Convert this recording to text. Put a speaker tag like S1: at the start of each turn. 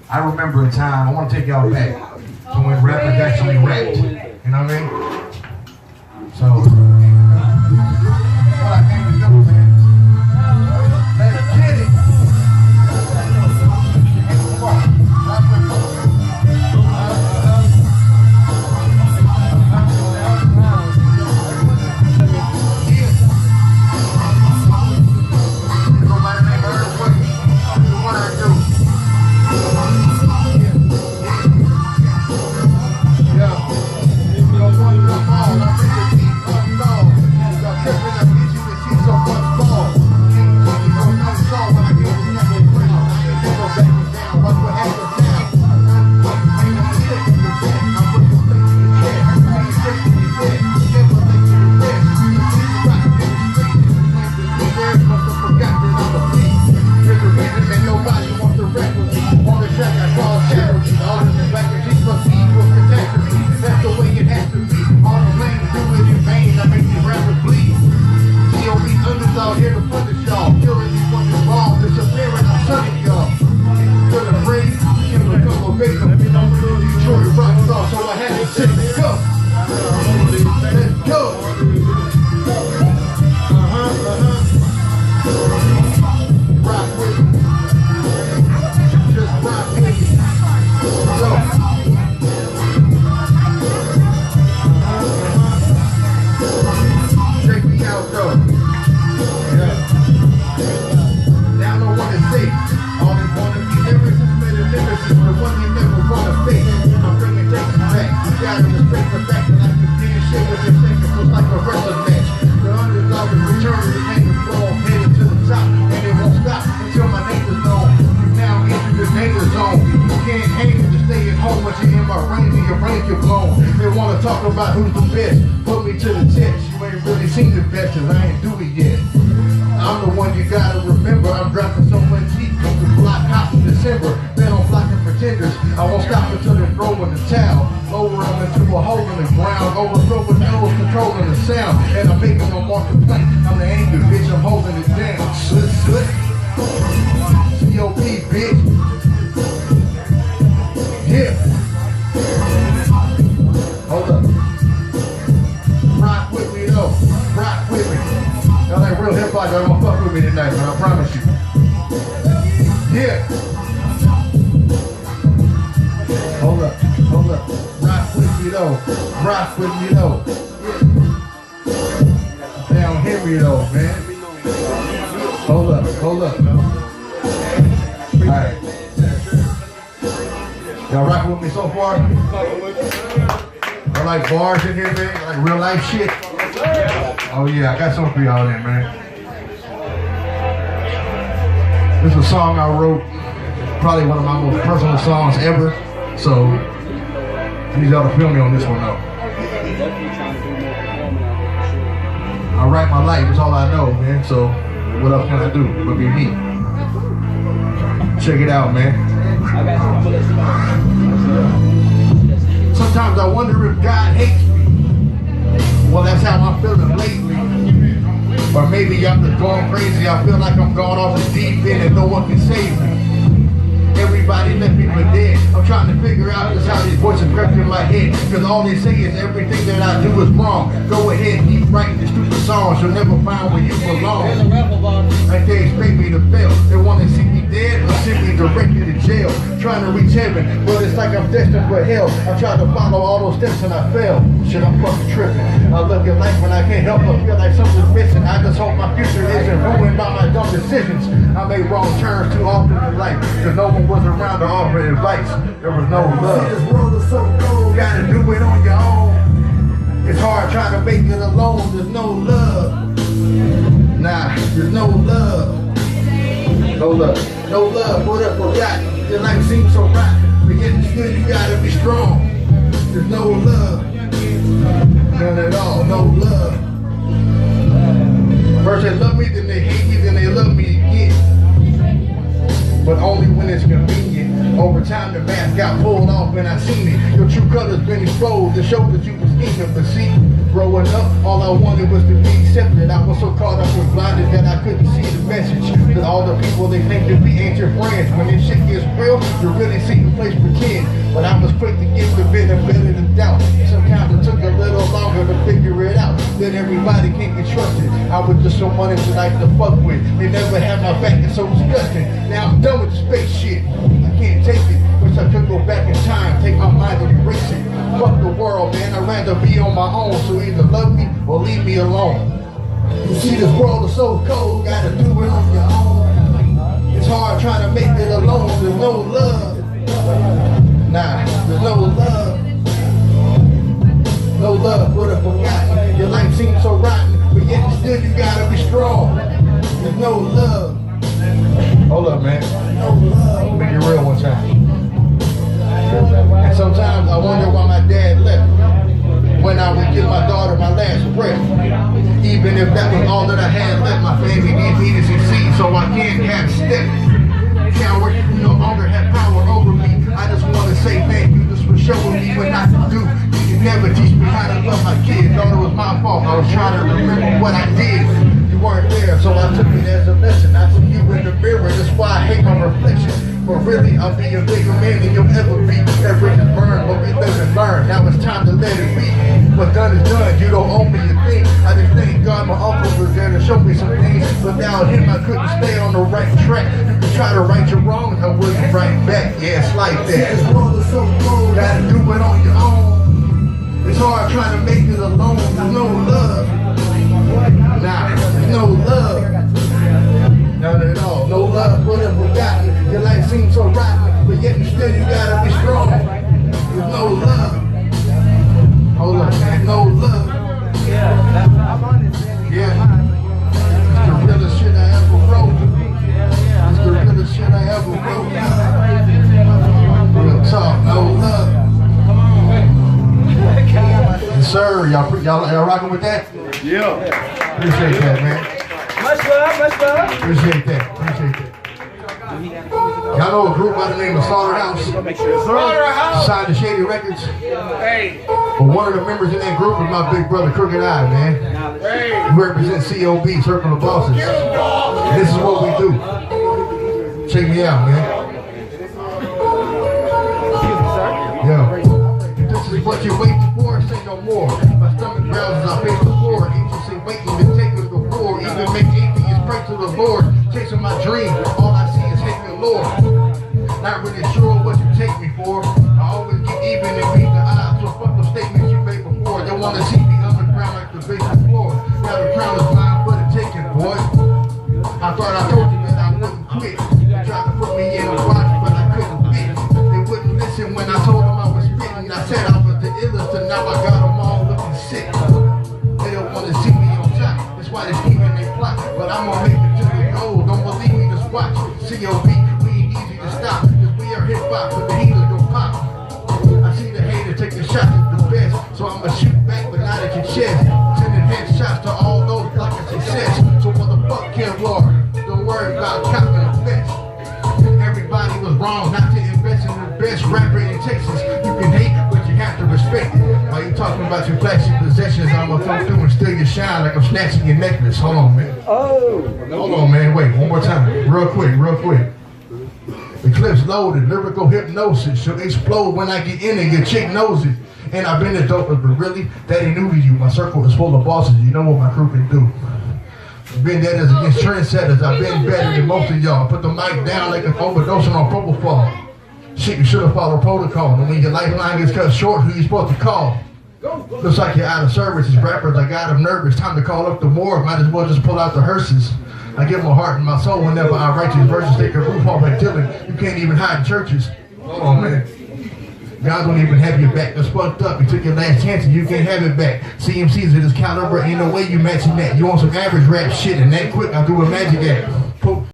S1: I remember a time, I want to take y'all back to when rappers actually rapped. You know what I mean? So, what I came to do, man. Let's get it. Come on. Talk about who's the best, put me to the test. You ain't really seen the best, cause I ain't do it yet. I'm the one you gotta remember. I'm dropping so much heat, keep the block hot in December. Been on flocking pretenders. I won't stop until they throw in the towel. Lower them into a hole in the ground. Overthrow with nose, controlling the sound. And I'm making no more complaint. I'm the angry bitch, I'm holding it down. Soot, soot. C.O.B, bitch. Yeah. Hold up. Rock with me though. Rock with me. Y'all like real hip hop, y'all gonna fuck with me tonight, man. I promise you. Yeah. Hold up. Hold up. Rock with me though. Rock with me though. Yeah. They don't hear me though, man. Hold up. Hold up. Alright. Y'all rock with me so far? I like bars in here, man. I like real life shit. Oh yeah, I got something for y'all there, man. This is a song I wrote, probably one of my most personal songs ever. So I need y'all to feel me on this one though. I write my life, that's all I know, man. So what else can I do but be me? Check it out, man. Sometimes I wonder if God hates me. Well, that's how I'm feeling lately. Or maybe I'm just going crazy. I feel like I'm going off the deep end and no one can save me. Everybody left me for dead. I'm trying to figure out just how these voices crept in my head. Cause all they say is everything that I do is wrong. Go ahead, keep writing the stupid songs. You'll never find where you belong. Like they expect me to fail. They want to see me dead or send me directly to jail. Trying to reach heaven, but it's like I'm destined for hell. I tried to follow all those steps and I fell. Shit, I'm fucking tripping. I look at life when I can't help but feel like something's missing. I just hope my future isn't ruined by my dumb decisions. I made wrong turns too often in life. Cause no one was around to offer advice. There was no love. This world is so cold, gotta do it on your own. It's hard trying to make it alone. There's no love. Nah, there's no love. No love. No love, what up, forgotten. Your life seems so rotten. But yet still you gotta be strong. There's no love. None at all, no love. First they love me, then they hate me, then they love me again. But only when it's convenient. Over time the mask got pulled off and I seen it. Your true colors been exposed to show that you was ignorant. But see, Growing up, all I wanted was to be accepted. I was so caught up and blinded that I couldn't see the message. To all the people they think to be ain't your friends. When this shit gets real, you really see the place pretend. But I was quick to give the benefit of the doubt. Sometimes it took a little longer to figure it out. Then everybody can't be trusted. I was just someone that you like to fuck with. They never had my back, it's so disgusting. Now I'm done with the space shit. I can't take it. Wish I could go back in time, take my mind and erase it. Fuck the world, man. I'd rather be on my own. So either love me or leave me alone. You see, this world is so cold, gotta do it on your own. It's hard trying to make it alone. There's no love. Nah, there's no love. No love for the forgotten. Your life seems so rotten, but yet still you gotta be strong. There's no love. Hold up, man. No love. Make it real one time. And sometimes I wonder why my dad left. When I would give my daughter my last breath. Even if that was all that I had left, my family needs me to succeed, so I can't have step. Coward, you no longer have power over me. I just want to say thank you just for showing me what not to do. You can never teach me how to love my kids. Thought it was my fault. I was trying to remember what I did. You weren't there, so I took it as a lesson. I see you in the mirror, that's why I hate my reflection. But really, I'll be a bigger man than you'll ever be. That bridge is burned, but we live and learn. Now it's time to let it be. What's done is done, you don't owe me a thing. I just thank God my uncle was there to show me some things. Without him, I couldn't stay on the right track. You can try to right your wrongs, I wouldn't right back. Yeah, it's like that. This world is so cold, gotta do it on your own. It's hard trying to make it alone, there's no love. Nah, there's no love. None at all. No love for the forgotten. Your life seems so rotten, but yet still you gotta be strong. There's no love. Hold up, man. No love. Yeah. It's the realest shit I ever wrote. It's the realest shit I ever wrote. Real talk. No love. Yes, sir. Y'all rocking with that?
S2: Yeah.
S1: Appreciate that, man.
S3: Much love, much love.
S1: Appreciate that. Appreciate that. Y'all know a group by the name of Slaughterhouse?
S2: Slaughterhouse.
S1: Signed to Shady Records.
S2: Hey.
S1: But one of the members in that group is my big brother, Crooked Eye, man.
S2: Hey.
S1: He represents C.O.B, Circle of Bosses. And this is what we do. Check me out, man. Yeah. If this is what you're waiting for, say no more. My stomach growls as I face the floor. Angels say waiting to take us before. Even make atheists pray to the Lord. Chasing my dream, all I see is hate me, Lord. Not really sure what you take me for. I always get even and beat the odds. So fuck the statements you made before. They want to see me underground like the basement floor. Now the crown is mine for the taking, boy. I thought I told you that I wouldn't quit. They tried to put me in a box, but I couldn't fit. They wouldn't listen when I told them I was spitting. I said I was the illest, and now I got them all looking sick. They don't want to see me on top. That's why they scheme and they plot. But I'm gonna make it to the goal. Don't believe me, just watch. C.O.B, we ain't easy to stop. Cause we are hip hop, but the heaters gon' pop. I see the hater taking shots at the best. So I'ma shoot back, but not at your chest. Sending headshots to all those like a success. So what the fuck, Kevlar? Don't worry about copping the best. Everybody was wrong not to invest in the best rapper in Texas. You can hate, but you have to respect it. While you talking about your flashy possessions, I'ma come through and steal your shine like I'm snatching your necklace. Hold on, man. Hold on, man. Wait, one more time. Real quick, real quick. The clip's loaded. Lyrical hypnosis. She'll explode when I get in it. Your chick knows it. And I've been a doper, but really, that ain't new to you. My circle is full of bosses. You know what my crew can do. Been dead as against trendsetters. I've been better than most of y'all. Put the mic down like an overdosing on propofol. Shit, you should have followed protocol. And when your lifeline gets cut short, who you supposed to call? Looks like you're out of service. As rappers, I got them nervous. Time to call up the morgue. Might as well just pull out the hearses. I give my heart and my soul whenever I write these verses. Take a roof off like Dylan. You can't even hide in churches. Oh man. God don't even have your back. That's fucked up. You took your last chance and you can't have it back. CMC's at this caliber. Ain't no way you matching that. You want some average rap shit and that quick, I'll do a magic act.